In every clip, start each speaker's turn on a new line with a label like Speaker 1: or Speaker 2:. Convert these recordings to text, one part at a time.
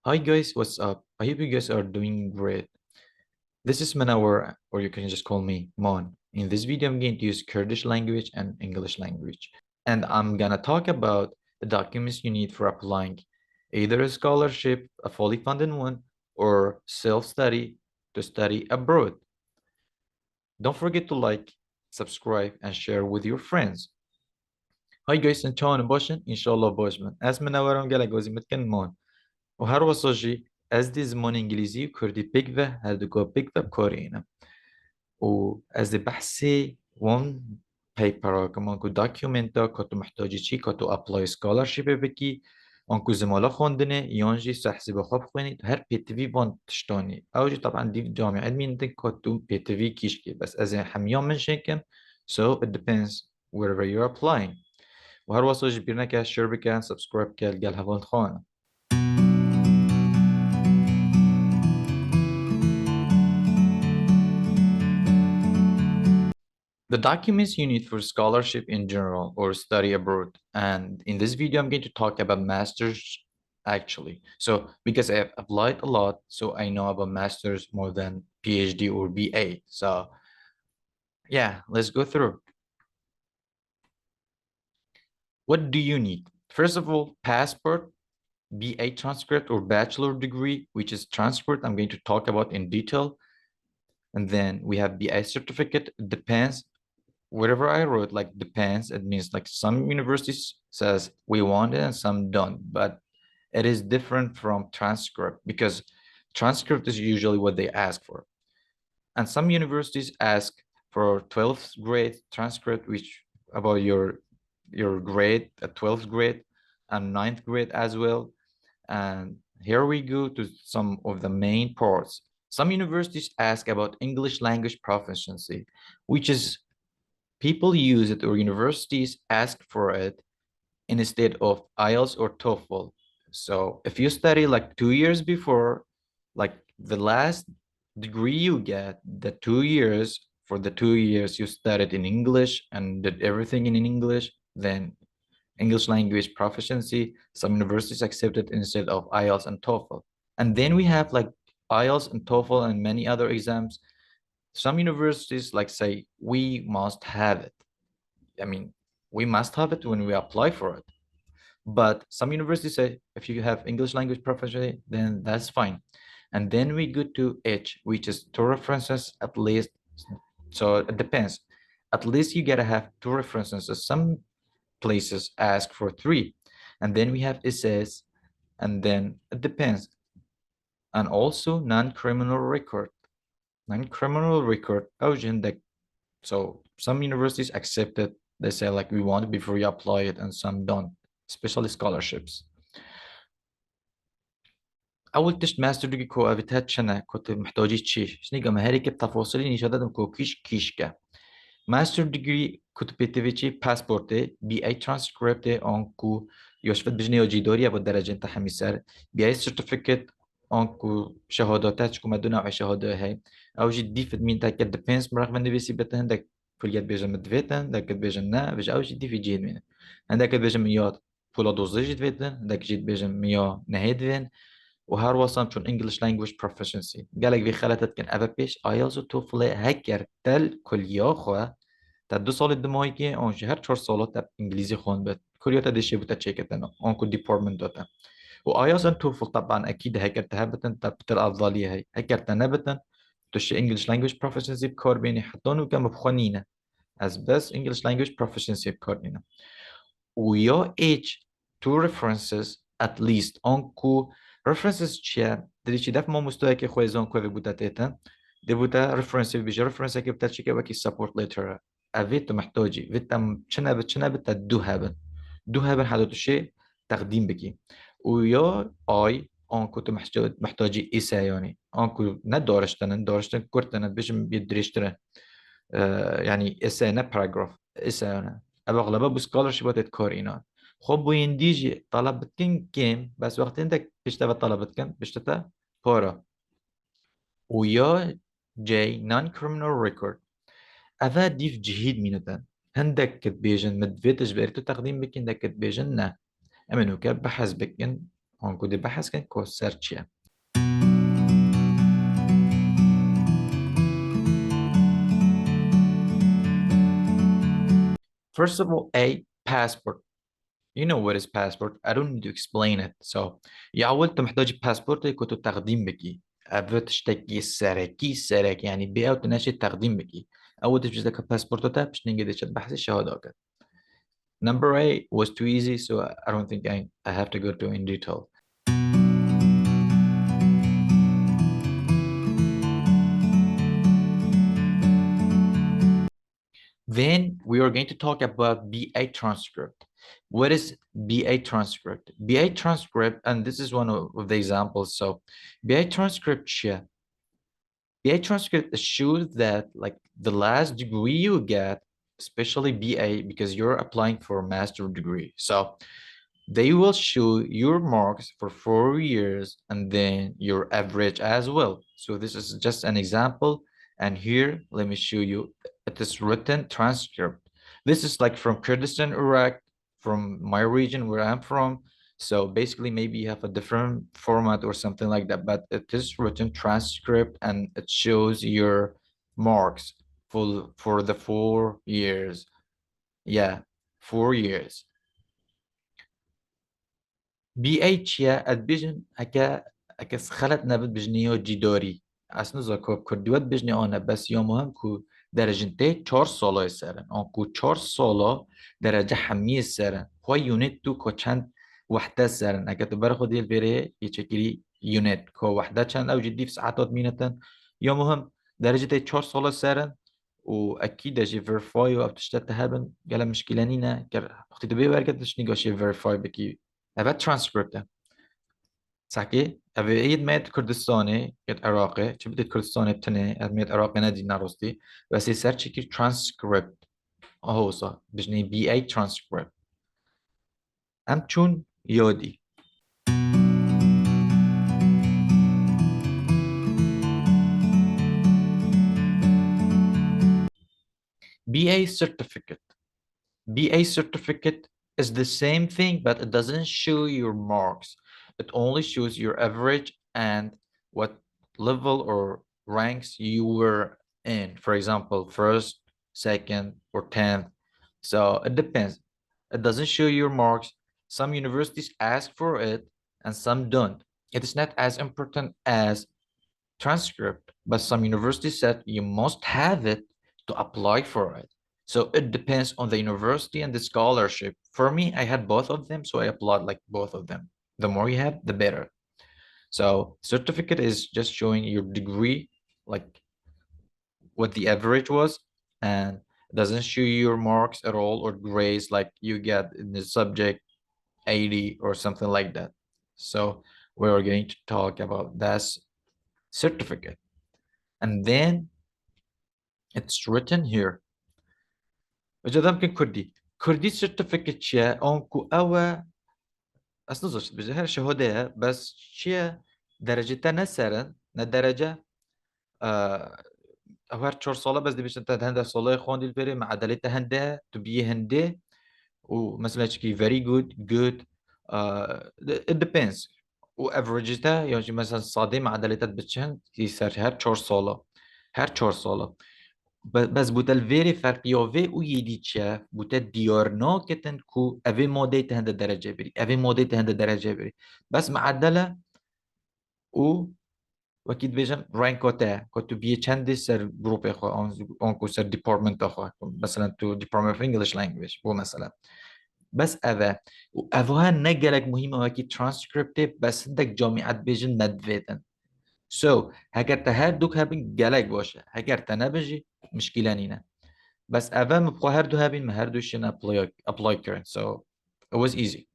Speaker 1: Hi guys, what's up? I hope you guys are doing great. This is Manawar, or you can just call me Mon. In this video, I'm going to use Kurdish language and English language. And I'm gonna talk about the documents you need for applying either a scholarship, a fully funded one, or self-study to study abroad. Don't forget to like, subscribe, and share with your friends. Hi guys, and ciao باشن ان شاء الله باش من از منورم گله گوزی متکن مون و هر واساجی از دی زمان انگلیزی و کردی بگ و هر دو بگ و کاری اینم و از دی بحثی وان پیپرها کمان کو داکیومنتا که تو محتاجی چی که تو اپلای سکالرشیپ بکی آنکو زمالا خوندنه یانجی سحزی بخواب خوینید هر پیتوی وان تشتانی اوجی طبعا دی جامعه علمی که تو پیتوی کیش کی بس از همیان من شکن so it depends wherever you're applying وهر واسه بيرنا كده شير بكان سبسكرايب كده قال هفون خانه. The documents you need for scholarship in general or study abroad, and in this video I'm going to talk about masters actually. So because I have applied a lot, so I know about masters more than PhD or BA. So yeah, let's go through. What do you need? First of all, passport, BA transcript or bachelor degree, which is transcript I'm going to talk about in detail. And then we have BA certificate. It depends. Whatever I wrote, like depends, it means like some universities says we want it and some don't, but it is different from transcript because transcript is usually what they ask for. And some universities ask for 12th grade transcript, which about your grade at 12th grade and 9th grade as well. And here we go to some of the main parts. Some universities ask about English language proficiency, which is people use it or universities ask for it instead of IELTS or TOEFL. So if you study like 2 years before, like the last degree you get, the 2 years, for the 2 years you studied in English and did everything in English, then English language proficiency, some universities accept it instead of IELTS and TOEFL. And then we have like IELTS and TOEFL and many other exams. Some universities like say, we must have it. I mean, we must have it when we apply for it. But some universities say, if you have English language proficiency, then that's fine. And then we go to H, which is two references at least. So it depends. At least you gotta have two references. So some places ask for three. And then we have essays, and then it depends. And also non-criminal record. Non-criminal record, so some universities accept it. They say like we want it before you apply it, and some don't, especially scholarships. اول تشت ماستر ديجي كو ابيتات شنا كنت محتاجي تشي شنيقا مهاري كيف تفاصيلي نشادم كو كيشكا ماستر ديجري كنت بيتيفيتشي باسبورتي بي اي ترانسكريبتي اونكو يوشفت بجنيو جيدوريا بالدرجة انت حميسار بي اي سيرتيفيكت اونكو شهاداتات كو مدونا على شهادة هاي او جي دي فد مين تاكد ديبينس مرغم ان بيسي بتهن داك كليات بيجا مدفيتن داك بيجا نا بيجا او جي دي في جيد مين عندك بيجا ميات بولا دوزي جيد فيتن داك جيد بيجا ميا نهيد فين وهر وصلت شون English language proficiency قالك في خلتت كان أبا بيش آيلز و توفل هكر تل كل ياخوا تا 2 سال دمایی که آنجا هر 4 سال تا انگلیسی خوان بد کلیات دیشه بوده چیکتن آنکو دیپارتمنت داده و آیاز توفل طبعا اكيد هكرتها بتن تا بتر افضليه هي هكرتنا بتن تش English language proficiency بكار بيني حتى نو كم بخونينه as best English language proficiency بكار بينه ويا age two references at least آنکو references چیه دری چی دفع ما مستوى که خویزان کوه بوده تیتن دی بوده reference بيجي reference که بتر چی که وکی support letter أفيت محتاجي فيتم شنا بتا دو هبن حدو شيء تقديم بكي ويا اي آنکو تو محتاجي إيسا يعني آنکو ندارشتن كرتن بيجم بيدريشتن يعني إيسا نه باراجراف إيسا يعني أبا أغلبها بسكولرشيبات كار إينا خب وين ديجي طلبتكن كيم بس وقت انت بيشتغل طلبتكن بيشتغل بارا ويا جاي non criminal record أفا ديف جهيد مينتان هندك كت بيجن مدفيتش بيرتو تقديم بكين دك كت بيجن نا أمنو كاب بحث بكين هونكو دي بحث كن كو سيرچيا. First of all, A, passport. You know what is passport. I don't need to explain it. So يعول تمحتاج passport كنتو تقديم بكي. أبو تشتكي سرك يعني بي أو تناشي تقديم بكي. أول تجد passport تا باش نيجي ديش بحث الشهادة كده. Number A was too easy, so I don't think I have to go to in detail. Then we are going to talk about BA transcript. What is BA transcript? BA transcript, and this is one of the examples. So BA transcript, BA transcript shows that like the last degree you get, especially BA, because you're applying for a master's degree. So they will show your marks for 4 years and then your average as well. So this is just an example. And here, let me show you. It is written transcript. This is like from Kurdistan, Iraq, from my region where I'm from. So basically, maybe you have a different format or something like that, but it is written transcript and it shows your marks for the 4 years. Yeah, 4 years. BH يا أدبيجن هكا سخلت نبت بجنيو جداري أصلا زاكو كردوات بجني أنا بس يوم هم كو درجنتي 4 سالا سرن آن كو 4 سالا درجة حمية سرن هو يونت تو كو چند وحدة سرن أكا تبرا خودي البيري يشكري يونت كو وحدة چند أو جدي في ساعتات مينتن يوم هم درجة 4 سالا سرن واكيد اجي فيريفاي او تشتت هبن قال مشكله نينا اختي دبي بركت تشني قاشي فيريفاي بكي ابد ترانسكريبت ساكي ابي ايد ميت كردستاني يد عراقي چه بديت كردستاني بتني ميت عراقي نادي ناروستي بس يسيرش كي ترانسكريبت اهو صح بجني بي اي ترانسكريبت ام چون يودي BA certificate. BA certificate is the same thing, but it doesn't show your marks. It only shows your average and what level or ranks you were in. For example, first, second, or 10th. So it depends. It doesn't show your marks. Some universities ask for it and some don't. It is not as important as transcript, but some universities said you must have it to apply for it. So it depends on the university and the scholarship. For me, I had both of them, so I applied like both of them. The more you have, the better. So certificate is just showing your degree, like what the average was, and it doesn't show your marks at all or grades like you get in the subject 80 or something like that. So we're going to talk about that certificate. And then it's written here. وجدم كن كردي certificate شيا أنكو أوا أصلا زوجت بجهر شهادة بس شيا درجة نسرن ندرجة أوهر 4 ساله بس دي بيش انت هنده ساله خوندي البري مع دليل هنده تبي هنده ومثلا شكي very good it depends وافريجتا يعني مثلا صادي مع دليل بتشن يصير هر 4 ساله هر 4 ساله بس بوتا الفيري فرقيوفي و يديتشا بوتا ديارنا كتن كو اوي مودي تهند درجة بري اوي مودي تهند درجة بري بس معدلة و وكيد بيجن رانكو تا كنتو بيه چندي سر جروب اخو اونكو سر ديبارتمنت اخو مثلا تو ديبارتمنت اوف انجلش لانجويج بو مثلا بس اوه اوها نقلك مهمة وكي ترانسكريبتيف بس عندك جامعات بيجن ندفيتن سو هكر هر دوك هبين گلک باشه هكر نبجي مشكلة نينا بس اوه مبقى هر دو هبين ما هر دوشين apply current so it was easy.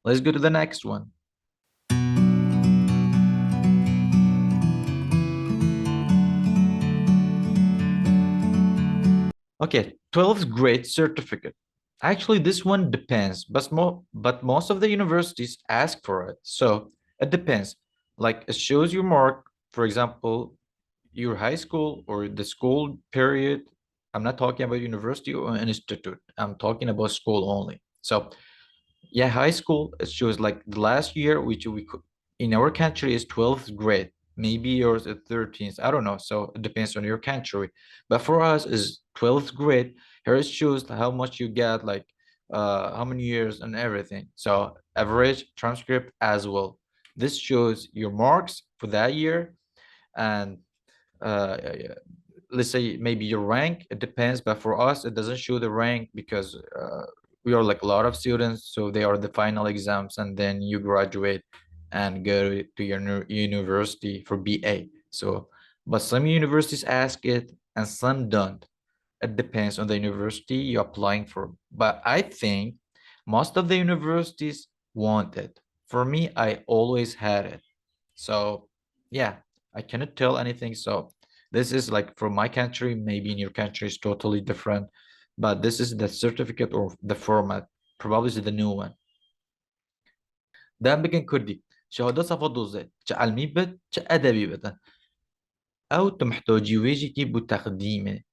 Speaker 1: Let's go to the next one. Okay, 12th grade certificate. Actually, this one depends, but most of the universities ask for it. So it depends. Like it shows your mark, for example, your high school or the school period. I'm not talking about university or institute. I'm talking about school only. So Yeah, high school, it shows like the last year, which we could, in our country is 12th grade. Maybe yours is 13th. I don't know. So it depends on your country. But for us is 12th grade. Here it shows how much you get, like how many years and everything. So average transcript as well. This shows your marks for that year and uh, let's say maybe your rank. It depends, but for us it doesn't show the rank because we are like a lot of students, so they are the final exams and then you graduate and go to your university for BA. So but some universities ask it and some don't. It depends on the university you're applying for, but I think most of the universities want it. For me, I always had it. So yeah, I cannot tell anything. So this is like from my country, maybe in your country is totally different, but this is the certificate or the format. Probably is the new one. دائما بگن کردی شهاده صفحه 12 چه علمی بد چه ادبی بده او تو محتاجی ویجی کی بو تقدیمه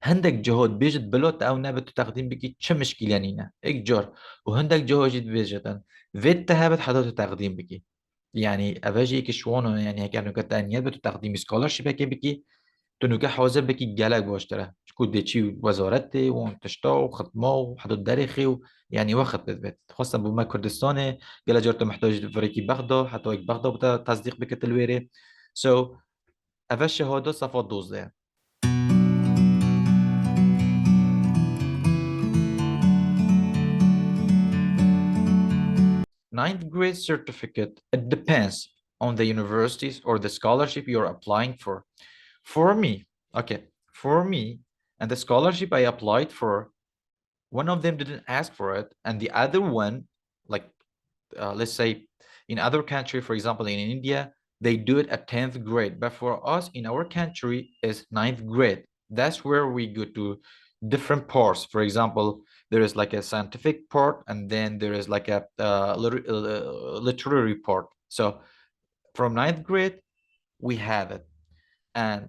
Speaker 1: هندك جهود بيجت بلوت او نبت تقديم بكي تش مشكلة نينا اكجر وهندك جهود جد بيجتن فيت تهابت حدث تقديم بكي يعني افاجي كشوانو يعني هيك انو كتانيات بتو تقديم سكولارشيب هيك بكي تنوكا حوزه بكي جالك باشتره شكو ديتشي وزارتي وان تشتا وختمه وحدود دارخي يعني وقت بيت خاصة بما كردستاني جالا جارتو محتاج فريكي بغدا حتى هيك بغدا بتا تصديق بكتلويري سو افا شهادة صفات 12 ninth grade certificate, it depends on the universities or the scholarship you're applying for. For me, okay, for me, and the scholarship I applied for, one of them didn't ask for it, and the other one, like, let's say in other country, for example, in India, they do it at 10th grade. But for us in our country is 9th grade. That's where we go to different parts. For example, there is like a scientific part, and then there is like a literary part. So from 9th grade, we have it. And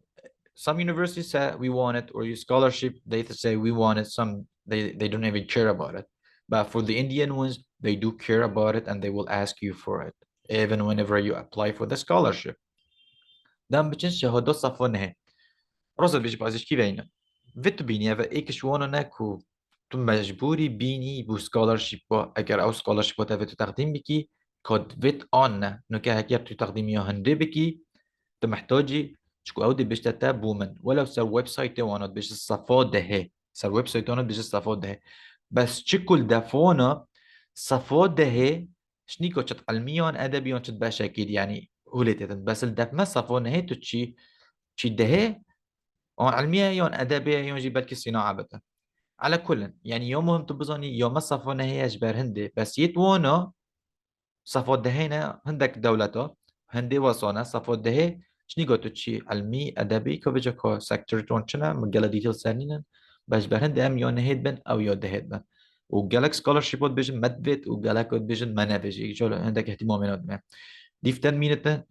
Speaker 1: some universities say we want it, or your scholarship, they say we want it. Some they don't even care about it. But for the Indian ones, they do care about it and they will ask you for it, even whenever you apply for the scholarship. دام بچن شهادت صفونه رازل بیش بازیش کی بینه ویت بینی و ایکش وانو نکو تو مجبوری بینی بو سکالرشیپ با اگر او سکالرشیپ با تو تقدیم بکی کد ویت آن نه نکه هکر تو تقدیم یا هنده بکی تو محتاجی شكو اودي باش تتابعوا ولو سر ويب سايت تاعنا باش الصفات ده سر ويب سايت تاعنا باش الصفات ده بس تشكل دافونا صفات ده شنيكو تشت علميا ادبيا تشت باش اكيد يعني هوليتن بس الدف ما صفونا هي تشي تشي ده اون علميا يون ادبيا يون جي بالك الصناعه بتا على كل يعني يومهم تبزاني يوم صفونا هي اجبر هندي بس يتوانا صفات دهينا هندك دولته هندي وصانا صفات ده شنی گوتو چی علمی ادبی که بجا که سکتر تون چنه مگلا دیتیل سرنینن باش برهند ام یا نهید بن او یا دهید بن و گلک سکالرشیپات بجن مدوید و گلک بجن منویجی جلو هندك اهتمام ندمه دیفتن مینتن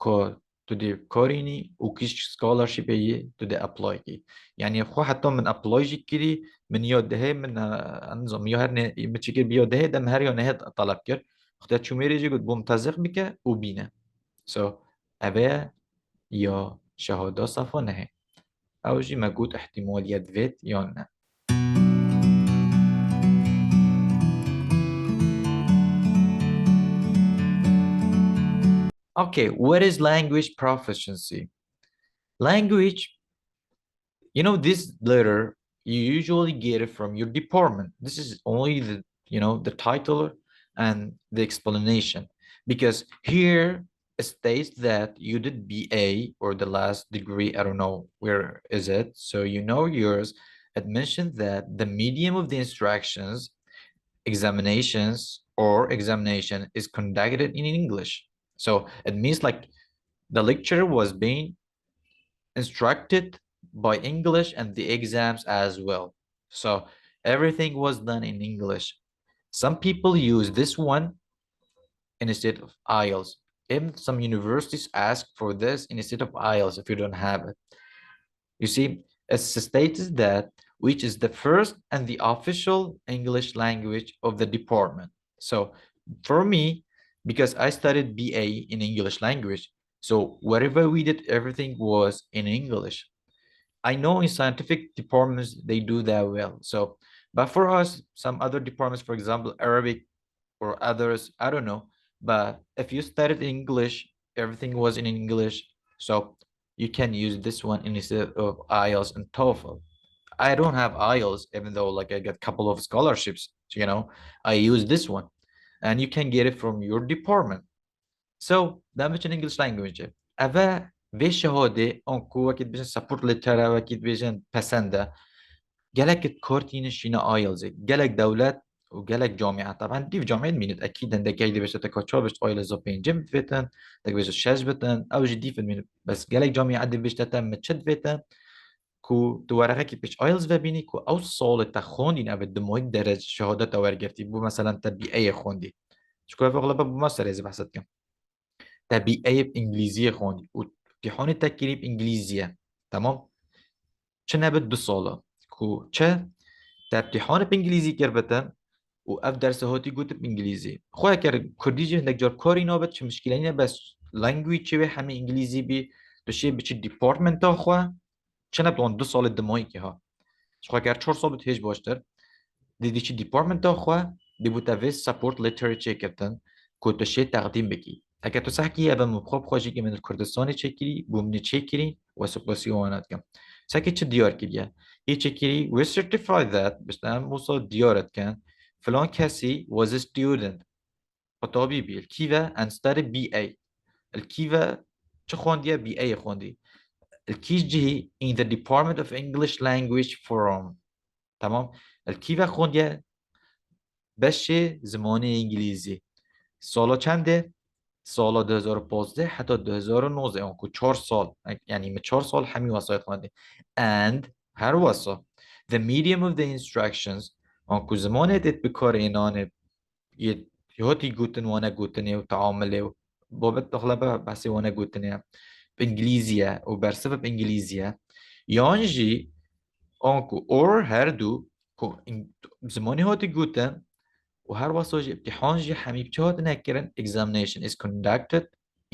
Speaker 1: که تو دی کارینی و کیش سکالرشیپ یی تو دی اپلای کی يعني خو حتى من ابلاي جي كري من يود ده من انظم يهر متشكل بيود ده دم هر يونه هد طلب كر اختار شو ميري جي قد بمتزق بك وبينا سو أبا یا شهاده صفا نه او جی مجهود احتمالیت وید یا نه. Okay, what is language proficiency? Language, you know, this letter, you usually get it from your department. This is only the, you know, the title and the explanation. Because here it states that you did BA or the last degree, I don't know where is it. So you know yours. It mentioned that the medium of the instructions, examinations or examination is conducted in English. So it means like the lecture was being instructed by English and the exams as well. So everything was done in English. Some people use this one instead of IELTS. Even some universities ask for this instead of IELTS if you don't have it. You see, it's stated that which is the first and the official English language of the department. So for me, because I studied BA in English language, so whatever we did, everything was in English. I know in scientific departments, they do that well. So, but for us, some other departments, for example, Arabic or others, I don't know. But if you studied English, everything was in English. So you can use this one instead of IELTS and TOEFL. I don't have IELTS, even though like I got a couple of scholarships, I use this one. And you can get it from your department. So that much in English language. Ava ve şehade onku vakit bijen support lettera vakit bijen pesende gelek كورتين شينا ايلز gelek دولت وgelek جامعة طبعا دي في جامعة مينت اكيد عندك جاي بس تكوتشو بس ايلز بين جيم فيتن دك بس شاش بتن او جدي في المينت بس gelek جامعة دي بس تتم تشد فيتن كو تورقه كي بيش ايلز ببینی كو او سال تخوندین او دموی درجه شهادت او گرفتی بو مثلا تبیعه خوندی شكون اغلب بو ماستر از بحثت کن تبیعه بانگلیزی خوندی و امتحان تکری بانگلیزیه تمام چه نبت 2 ساله كو چه امتحان بانگلیزی کربتن و اف درس هاتی گوت بانگلیزی خواه کر کردیجی هندک جار کاری نابد چه مشکلی نه بس لنگویج چه همه انگلیزی بی دوشی بچی دیپارتمنت ها خواه چه نبتوان 2 سال دمایی که ها شخواه کر 4 سال بتهیج باشتر دیدی چی دیپارتمنت ها خواه دی بوتا ویس سپورت لیتر چه کردن که دوشی تقدیم بکی اگر تو سحکی اول مبخواب خواهی که من کردستانی چه کری بومنی چه کری و سپاسی وانت کم سحکی چه دیار کریه هی چه کری we certify that بشتن موسا دیارت کن فلان کسی was a student طبيبي الكيفا and studied BA الكيفا چه خواندیه BA خواندی الكيش جهي in the Department of English Language Forum تمام الكيفا خوندیه بشه زمان انگلیزی سالا چنده سالا 2015 حتی 2019 اون که 4 سال یعنی من 4 سال همین وسایل خونده and هر واسه the medium of the instructions اون که زمان ادت بکار اینانه هاتی گوتن وانه گوتنه و تعامله و بابت اغلبه بحثی وانه گوتنه بانگلیزیه و برسبب بانگلیزیه یانجی اونکو اور هر دو زمانی هاتی گوتن و هر واسه امتحان جي همي بتشهد نكرن examination is conducted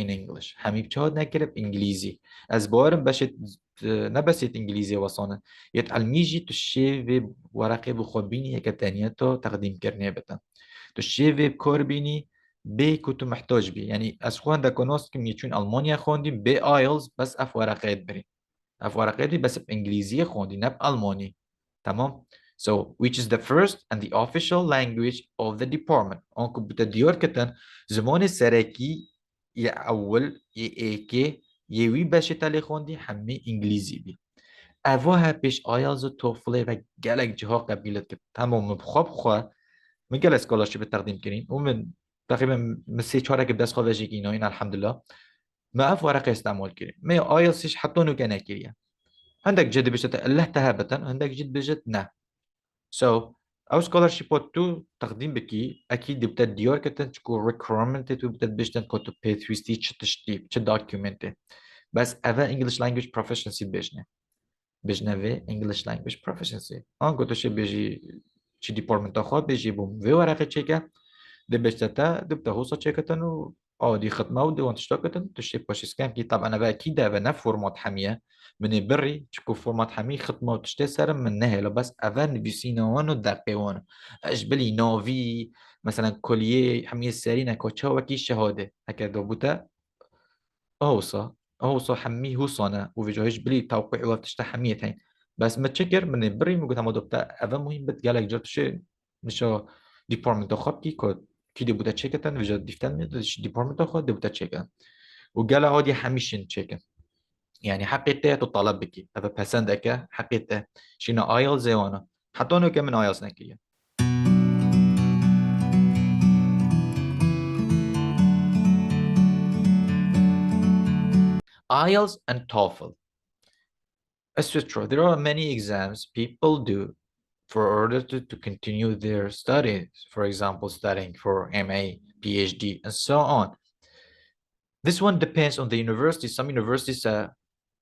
Speaker 1: in English همي بتشهد نكرن بإنجليزي از بارم بشت نبسيت إنجليزي وصانه يتعلميجي تشيفي ورقي بخوبيني هيك تانية تقديم كرنيه بتا تشيفي بكوربيني بي كنتو محتاج بي يعني از خوان دا كونوس كم يچون ألمانيا خوندي بي آيلز بس اف ورقيت بري اف ورقيت بس بإنجليزي خوندي نب ألماني تمام So, which is the first and the official language of the department. اونكو بتديور كتن زمان سركي يا أول يا إيكي يوي باش تالي خوندي حمي إنجليزي بي. أفوها بيش آيلز و توفلي و جالك جها قبيلت كت. تمام مبخواب خواه من جال اسكولارشيب التقديم كرين ومن تقريبا مسي چهارك بدس خواه وجيك إنوين الحمد لله ما أف ورقة استعمال كرين ما آيلزش حطونو كنا كريا عندك جد بجت الله تهابة عندك جد بجت نه So او scholarship تو تقديم بكي اكيد بتا ديار كتن تكون requirement تو بتا بيشتن كتو پێتویستی چه تشتي چه document بس اوا English language proficiency بجنه و English language proficiency آن گوتو شه بيجي چي department خوا بيجي بوم و ورقه چيكا دي بيشتتا دي بتا هوسا چيكتن و دي خدمه و دي وانتشتا كتن تشتي باشي سكان كي طبعا انا اكيد اوا نفورمات حميه من بري تشكو فورمات حمي خدمة وتشتي سر من نهلا بس أفن بيسينا وانو دقي وانو أجبلي نوفي مثلا كلية حمية سارينا كوتشا وكي شهادة هكذا بوتا أوصى حمي هوصانا وفيجوهيش بلي توقع وتشتا حمية هين بس ما تشكر من بري مقول هم دوبتا أفن مهم بتقالك جرتشي مشا ديبارتمنت خاب كي دي بوتا تشيكتن فيجو ديفتن ديبارتمنت خاب دي بوتا تشيكن وقال عادي حميشن تشيكن يعني حقيقة تطلب بكي هذا بسندك حقيقة شينا ايلز زيوانا حطونه كمن ايلز نكية IELTS and TOEFL. It's true. There are many exams people do for order to continue their studies. For example, studying for MA, PhD, and so on. This one depends on the university. Some universities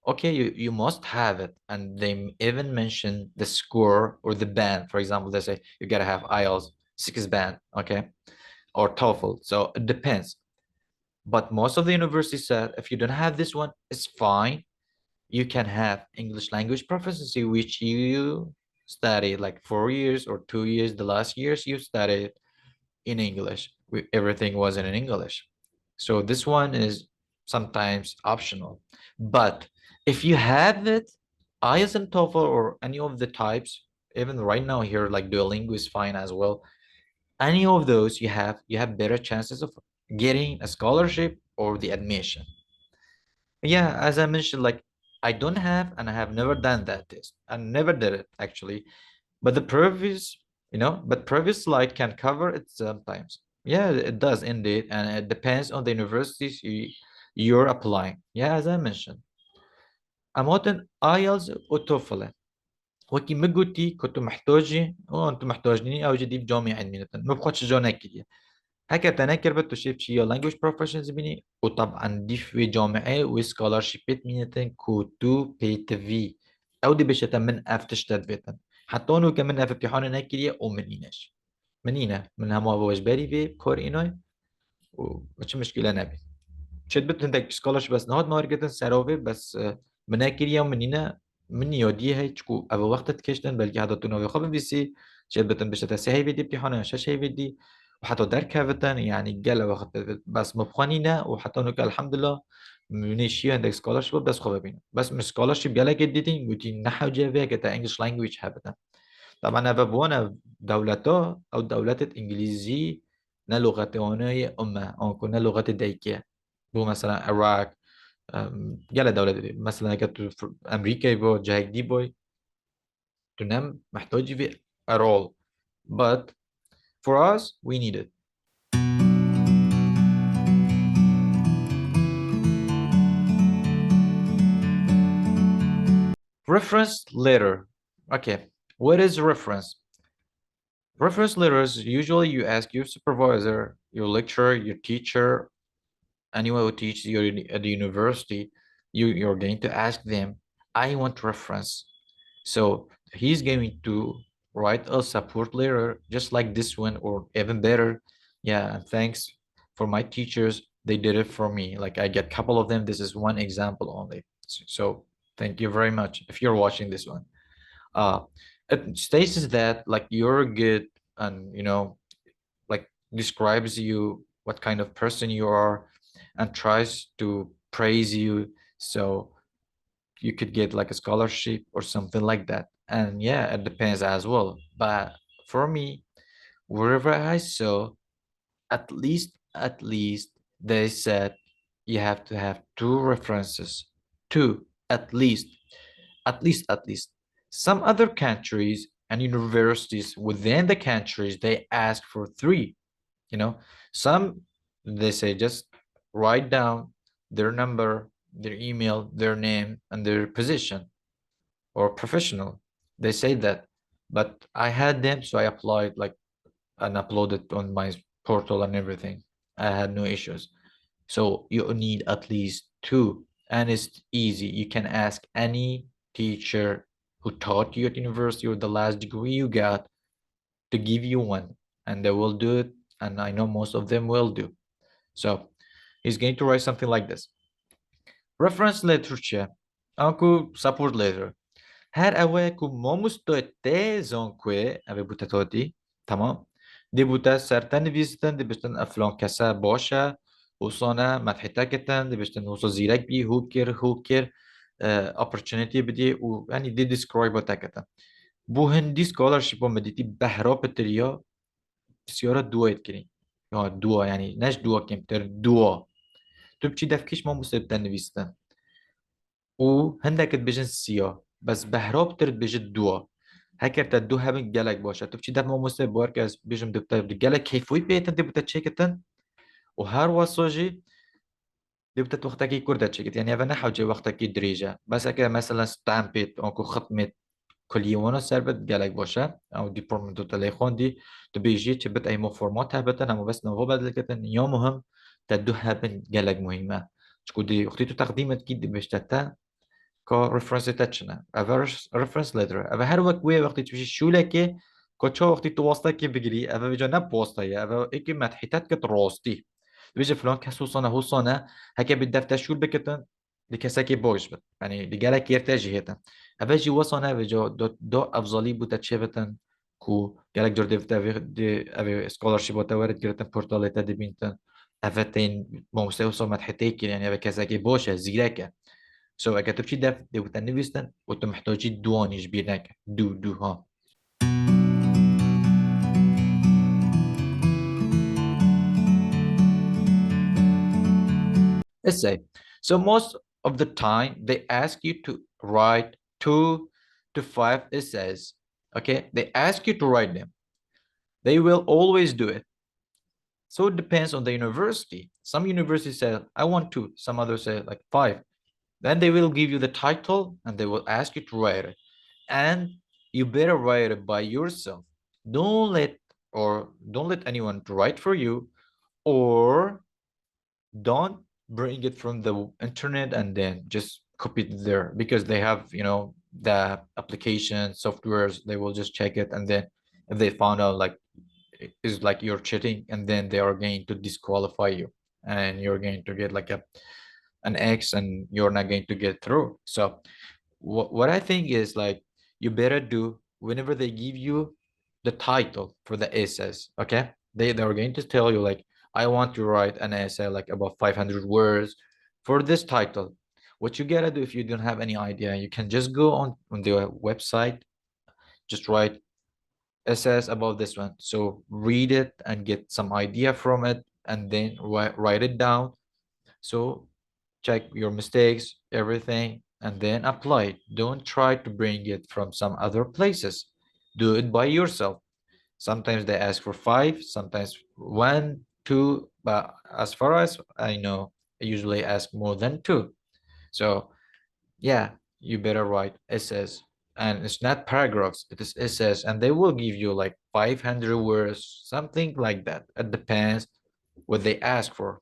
Speaker 1: okay, you must have it. And they even mention the score or the band. For example, they say you gotta have IELTS 6 band, okay? or TOEFL. So it depends. But most of the universities said if you don't have this one, it's fine. You can have English language proficiency, which you studied like 4 years or 2 years. The last years you studied in English. Everything wasn't in English. So this one is sometimes optional. But if you have it, IELTS and TOEFL or any of the types, even right now here, like Duolingo is fine as well. Any of those you have better chances of getting a scholarship or the admission. Yeah, as I mentioned, like I don't have and I have never done that test. I never did it actually. But the previous, but previous slide can cover it sometimes. Yeah, it does indeed. And it depends on the universities you're applying. Yeah, as I mentioned. عامة IELTS وتوفل وكي ما قلتي كنتوا محتاجين انتوا محتاجين او جديد بجامعة عندنا ما بخدش جانا كده هكا تناكر بتو شيب شيء language professions بني وطبعا دي في جامعة وسكولارشيبات مينتن كوتو بيتفي او دي بشتا من افتشتات بيتن حتى انو كمان اف امتحان ناكرية ومنيناش منينا من هما واجباري في كور اينوي ومش مشكلة نبي شد بت عندك سكولارشيب بس نهاد ماركتن سراوي بس مناكرية ومنينا من يودي هاي تشكو ابو وقت تكشتن بلكي هذا تنوي خب بيسي شد بتن بشتا سهي بدي امتحان شش هي بدي وحتى درك هفتن يعني قال وقت بس مبخانينا وحتى انك الحمد لله منيشي عندك سكولارشيب بس خب بينا بس مش سكولارشيب قالك جديدين قلتي نحو جافي كتا انجلش لانجويج هفتن طبعا أنا بوانا دولته أو دولة إنجليزي نا لغة هنا أمة أو كنا لغة دايكية بو مثلا العراق يلا دولة دي. مثلا كانت في أمريكا يبو جاهك دي بوي تنام محتاج في at all but for us we need it. Reference letter. Okay, what is reference? Reference letters, usually you ask your supervisor, your lecturer, your teacher, anyone who teaches you at the university, you're going to ask them, I want reference. So he's going to write a support letter just like this one or even better. Yeah, thanks for my teachers. They did it for me. Like I get a couple of them. This is one example only. So thank you very much if you're watching this one. Uh, it states that like you're good and like describes you what kind of person you are and tries to praise you so you could get like a scholarship or something like that. And yeah, it depends as well, but for me, wherever I saw, at least they said you have to have two references, two at least. Some other countries and universities within the countries they ask for three. Some they say just write down their number, their email, their name, and their position or professional. They say that, but I had them, so I applied like and uploaded on my portal and everything. I had no issues. So you need at least two, and it's easy. You can ask any teacher who taught you at university or the last degree you got to give you one, and they will do it. And I know most of them will do. So he's going to write something like this. Reference literature. Uncle support letter. Her اوه ما مستوى زانكوه اوه بوتا تادی تمام دی بوتا سرتن نویستن دی بشتن افلان کسا باشه وصانه مدحیتا کتن دی بشتن وصا زیرک بی هو کر opportunity بدی و یعنی دی describe تا کتن بو هندی scholarship و مدیتی بهرا پتریا بسیارا دوایت کرین یا دوا یعنی نش دوا کمتر دوا تو بچی دفکش ما مستوى نویستن و هندك بيجن سيا بس بهراب ترد بيجن دوا هكر تدو هبن جالك باشا تبشي دف ما مستوى باركز بيجن دكتور جالك كيفوي بيتن دي بتا تشيكتن وهر وصاجي دي بتا وقتك كوردا تشيكت يعني انا حوجي وقتك دريجة بس هكا مثلا ستامبيت او ختمت كليوانا سربت جالك باشا او ديبارتمنتو تليخون دي تبيجي تبت اي مو فورمات هبتن اما بس نوفو بدلكتن يوم مهم تدو هبن جالك مهمة تشكو دي اختيتو تقديمت كي دي بيشتتا كا reference تاتشنا reference letter أبا هر وقت وقت تمشي شو لك كوتشو وقتی تو واسطه کی بگیری اوه بجا نه پوسته یا اوه ایکی مدحیتت کت راستی بيجي فلان كاس هو هو صنع هكا بالدفتر شو بكتن لكساكي بوش بت يعني لجالك يرتاجي هتا أباجي وصنع بجا دو أفضلي بوتشيفتن كو جالك جور دفتر دي أبي سكولارشيب وتوارد جرتن بورتاليتا دي بنتن أفتين موسى وصمت حتيك يعني أبي كساكي بوشة زيراكا سو أكتبشي دف دي وتنبيستن وتمحتاجي دوانيش بيناك دو ها essay. So most of the time they ask you to write 2 to 5 essays. Okay, they ask you to write them. They will always do it. So it depends on the university. Some universities say I want 2, some others say like 5. Then they will give you the title and they will ask you to write it. And you better write it by yourself. Don't let anyone to write for you, or don't bring it from the internet and then just copy it there, because they have, the application softwares. They will just check it, and then if they found out like it's like you're cheating, and then they are going to disqualify you, and you're going to get like an X, and you're not going to get through. So what I think is like, you better do whenever they give you the title for the essays. Okay, they're going to tell you like, I want to write an essay like about 500 words for this title. What you gotta do, if you don't have any idea, you can just go on the website, just write essays about this one. So read it and get some idea from it, and then write it down. So check your mistakes, everything, and then apply it. Don't try to bring it from some other places. Do it by yourself. Sometimes they ask for 5, sometimes 1, 2, but as far as I know, I usually ask more than 2. So yeah, you better write essays. And it's not paragraphs, it is essays, and they will give you like 500 words, something like that. It depends what they ask for.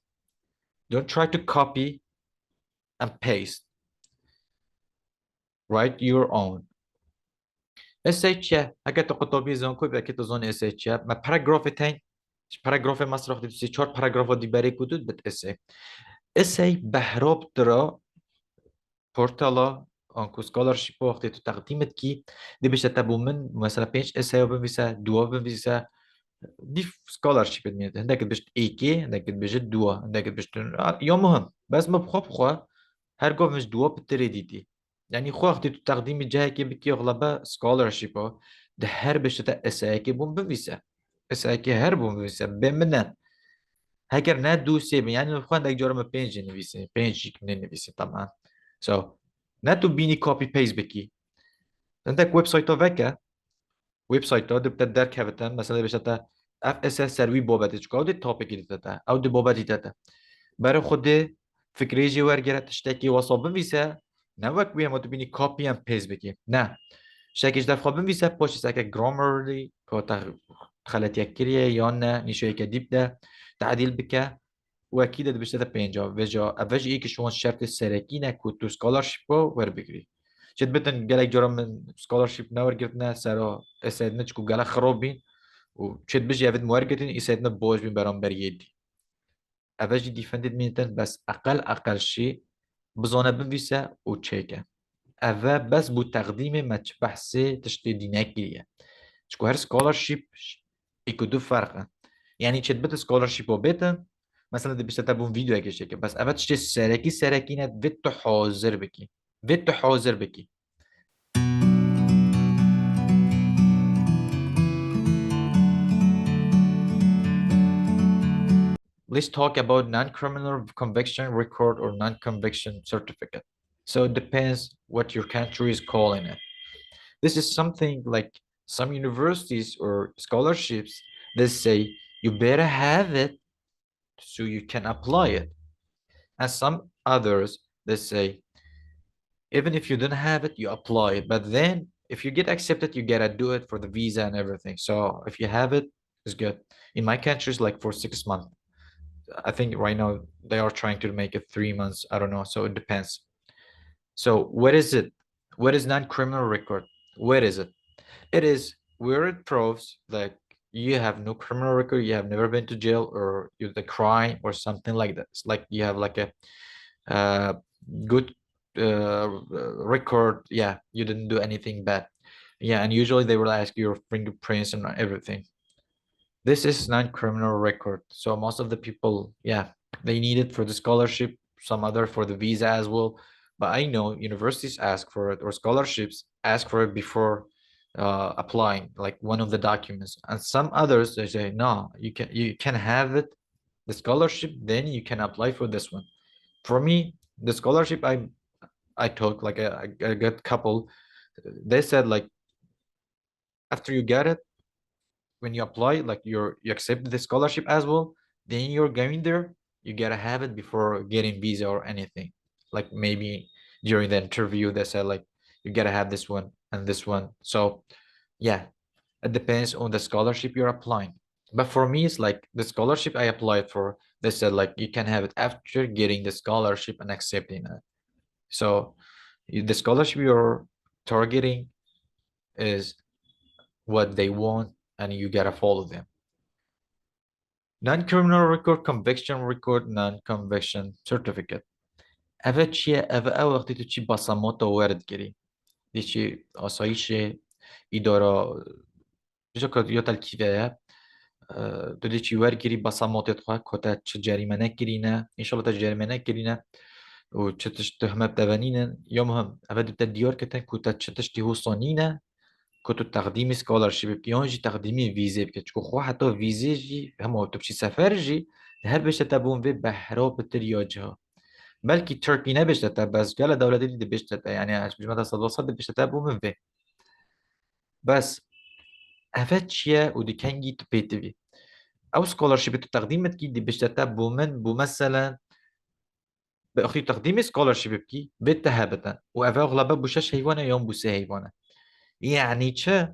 Speaker 1: Don't try to copy and paste. Write your own. essay چیه؟ اگه تو قطبی زن کوی بکی تو زن essay چیه؟ ما paragraph تین paragraph مصرف دی سی 4 paragraph دی بری کدود بت essay بهراب ترا پورتالا آنکو سکولارشیپ وقتی تو تقدیمت کی دی بشه تبو من مثلا 5 essay بنویسه 2 بنویسه دي سكولارشيب ميت عندك باش ايكي عندك باش دوا عندك باش يوم مهم بس ما بخوا هر قف مش دوا بالتريديتي يعني خو اختي تقديم جاي كي بكي اغلبها سكولارشيب ده هر باش تا اساكي بوم بفيسا اساكي هر بوم بفيسا بمنا هاكر نا دو سيب يعني خو عندك جرم بينج نفيسي بينج كنين نفيسي طبعا سو نا تو بيني كوبي بيست بكي عندك ويب سايت فيكا ويب سايت دبت در كفتن مثلا باش تا اف اس اس سروي بابت چکاو دی تاپیک دیتا او دی بابت دیتا برای خود فکری جی ورگره تشتکی واسا بنویسه نه وک بیه ما تو بینی کاپی هم پیز بکی نه شکیش دفعه بنویسه پاش سکه گرامرلی که خلط یک کریه یا نه نیشو یک دیب ده تعدیل بکه و اکید ده بشته پینجا و جا اوش ای که شما شرط سرکی نکود تو سکالرشیپ ور بگیری شد بتن گلک جارا من سکالرشیپ نور گرتنه سرا اسید نچکو گلک خراب بین و شد بجی اوید موارکتین اسید نباش بین برام بریدی اوش دیفندد مینتن بس اقل شی بزانه بنویسه و چیکه اوه بس بو تقدیم مچ بحثی تشتی دینه کریه چکو هر سکالرشیپ ایکو دو فرقه يعني تشد بت سكولرشيب وبيتا مثلا دي بيشتا تابون فيديو هيك شيء بس ابد تشتي سركينة فيتو حاضر بكي فيتو حاضر بكي Let's talk about non-criminal conviction record or non-conviction certificate. So it depends what your country is calling it. This is something like some universities or scholarships, they say you better have it so you can apply it. And some others, they say, even if you don't have it, you apply it. But then if you get accepted, you gotta do it for the visa and everything. So if you have it, it's good. In my country, it's like for 6 months. I think right now they are trying to make it 3 months. I don't know. So it depends. So what is it? What is non-criminal record? What is it? It is where it proves like you have no criminal record, you have never been to jail, or you the crime or something like that. It's like you have like a good record. Yeah, you didn't do anything bad. Yeah, and usually they will ask your fingerprints and everything. This is non-criminal record, so most of the people, yeah, they need it for the scholarship, some other for the visa as well. But I know universities ask for it, or scholarships ask for it before applying, like one of the documents. And some others, they say no, you can have it, the scholarship, then you can apply for this one. For me, the scholarship, I took like a good couple, they said like after you get it, when you apply, like you accept the scholarship as well, then you're going there, you gotta have it before getting visa or anything. Like maybe during the interview they said like you gotta have this one and this one. So yeah, it depends on the scholarship you're applying. But for me, it's like the scholarship I applied for, they said like you can have it after getting the scholarship and accepting it. So the scholarship you're targeting is what they want, and you gotta follow them. Non-criminal record, conviction record, non-conviction certificate. Ev çiye ev wextê tu çî basamota werde kirî. Dî çî asayişê îdara jika ya telkîveya tu dî çî werkirî basamotê xwe ku te çi cerîme nekirîne, înşallah te cerîme nekirîne û çi tişt tuhmet devenînin, ya muhim ev dû te diyar kitin ku te çi tiştî hûsanîne ku tu teqdîmî scholarship bikî yan jî teqdîmî vîzê bike. Çikû xwe heta vîzê jî hema tu biçî sefer jî her bişte te bûn vê behra bitir ya ciha. Belkî Turkî nebişte te, bes gele dewletê dî dibişte te, yani hejbîrme te sed dibişte te bû min vê. Bes ev çi ye û di kengî tu pêtivî. Ew scholarshipê tu teqdîm dikî dibişte te bû min bû meselen bi axî teqdîmê scholarship bikî vê te hebite û ev eغلبه bû 6 heywan e yan bû 3 heywan e. Yani çi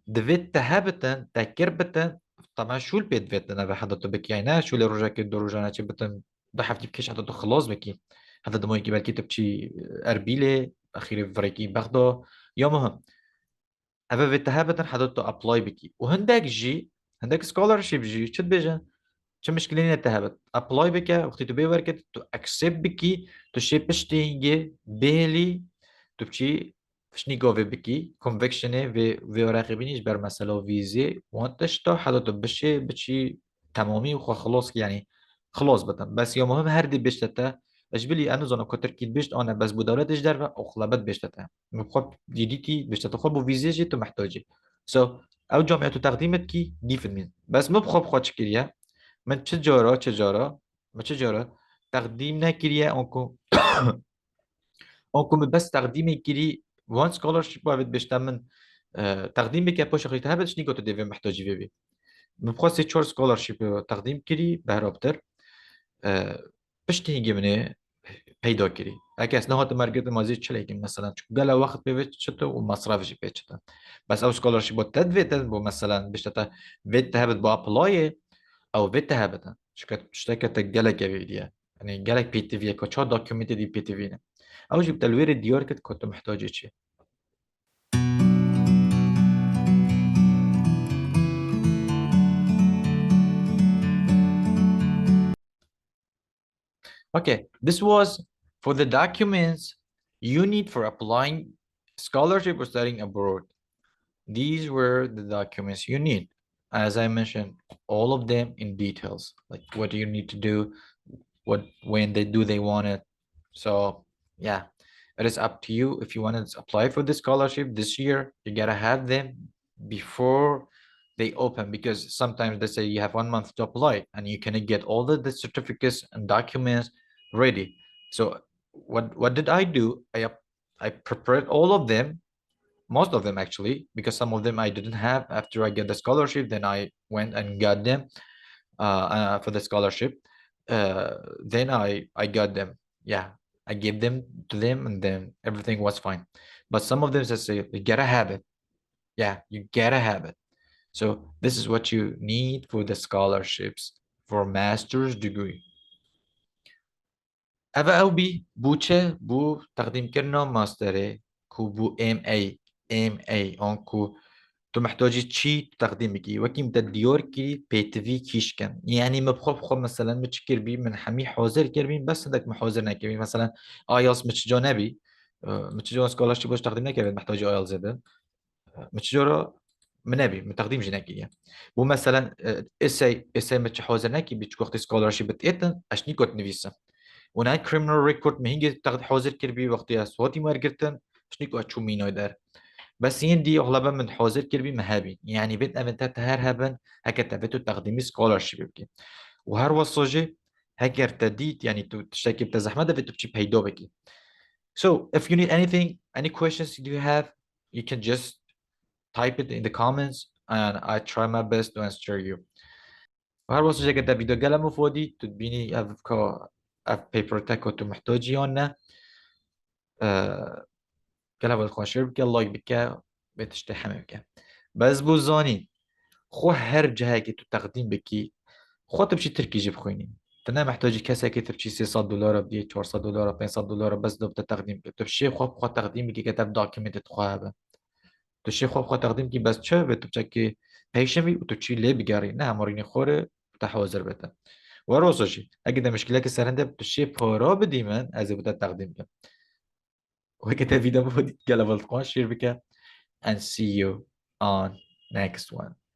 Speaker 1: divê te hebitin, te kir bitin, طبعا şûl pê divê te neve heta tu bikî, yani ne şûlê rojekê du rojan çi bitin du heftî bikîş heta tu xilas bikî. Heta dimayekî belkî tu biçî Erbîlê, axîrê virekî Bexda, ya muhim. Ev vê te hebitin heta tu apply bikî. û hindek jî, hindek scholarship jî çi dibêjin? Çi mişkilî te hebit? Apply bike, wextê tu bê werkê tu accept bikî, tu şê piştîngê bêlî tu biçî fişnîgavê bikî, convictionê vê reqîbînî ji ber mesela vîzê wan tişta heta tu bişê biçî temamî xwe xilas kî, yani xilas bitin. Bes ya muhim her dî bişte te ji bilî em nizanim ku Tirkî dibişt ane bes bû dewletê ji derve oxlebet bişte te. Xwe dîdîtî bişte te xwe bû vîzê jî tu mehtajî. So ew camiye tu teqdîmet kî dîfin mîn. Bes min xwe çi kiriye? Min çi cara teqdîm nekiriye anku anku min bes teqdîmê kirî wan scholarship avêt bêjte min teqdîm bike paşa xwe te hebit şnî ku tu divê mehtajî vê bî. Min xwe sê çar scholarship teqdîm kirî behrabtir. Piştîngê min ê peyda kirî. Eke ez nehatim ergetim mazî çilekî mesela çünkü gele wext pê vê çite û mesraf jî pê çite. Bes ew scholarship te divê te bû mesela bêjte te vê te hebit bu applyê ew vê te hebitin. Çikî tişteke te gelek evî diye. Yani gelek pêtiviye ku çar dokûmentê dî pêtivîne. Ew jî bi te li wêrê diyar kir ku tu mihtacî çi. Okay, this was for the documents you need for applying scholarship or studying abroad. These were the documents you need. As I mentioned, all of them in details, like what do you need to do, when they want it. So yeah, it is up to you. If you want to apply for the scholarship this year, you gotta have them before they open, because sometimes they say you have 1 month to apply and you cannot get all the certificates and documents ready. So what did I do? I prepared all of them, most of them actually, because some of them I didn't have after I get the scholarship. Then I went and got them for the scholarship. Then I got them. Yeah, I gave them to them, and then everything was fine. But some of them just say you gotta have it. Yeah, you gotta have it. So this is what you need for the scholarships for master's degree. Ev ew bî bû çi bû teqdîmkirina masterê ku bû MA an ku تو محتاجی چی تقدیم بکی وکی مت دیار کی پیتوی کیش کن یعنی مبخوب خو مثلا متشکر بی من حمی حاضر کربین بس عندك محاضر نکبین مثلا آیلتس متشجا نبی متشجا اسکالرشیپ باش تقدیم نکبین محتاج آیلتس زده متشجا منبي من تقديم جناكية بو مثلا اساي متش حاضر نكي بيتش وقت سكولارشيب بتقتن اشني كوت نفيسا وناي كريمنال ريكورد مهنجي تقد حاضر كربي وقت صوتي مارجرتن اشني كوت شو مينو دار بس يندي اغلبا من حاضر كربي مهابي يعني بيت امنتات هر هبن هكا تبتو تقديمي سكولارشيب بكي وهر وصوجي هكر تديت يعني تشتكي بتزحمة ده بتبشي بهيدو بكي so if you need anything any questions do you have you can just type it in the comments and I try my best to answer you. وهر وصل جاك فيديو قلم فودي تدبيني أفكا أف paper تاكو تو محتاجي أنا قلم الخوشير بك لايك بك بتشتحم بك بس بوزاني خو هر جهة كي تو تقديم بكي خو تبشي تركي جيب خويني تنا محتاجي كاسة كي تبشي $600 بدي $400 $500 بس دو تقديم تبشي خو تقديم بكي كتب دوكيمنت تخوابه تشي خو تقديم كي بس چه بتبچكي پیشمی و تو چی لی بگاری نه همارینی خوره تحوازر بده و روزشی اگه ده مشکلی که سرنده تشي پارا بدی من از بوده تقدیم کن و اگه ده ویدیو بودید گلوالت قان شیر بکن and see you on next one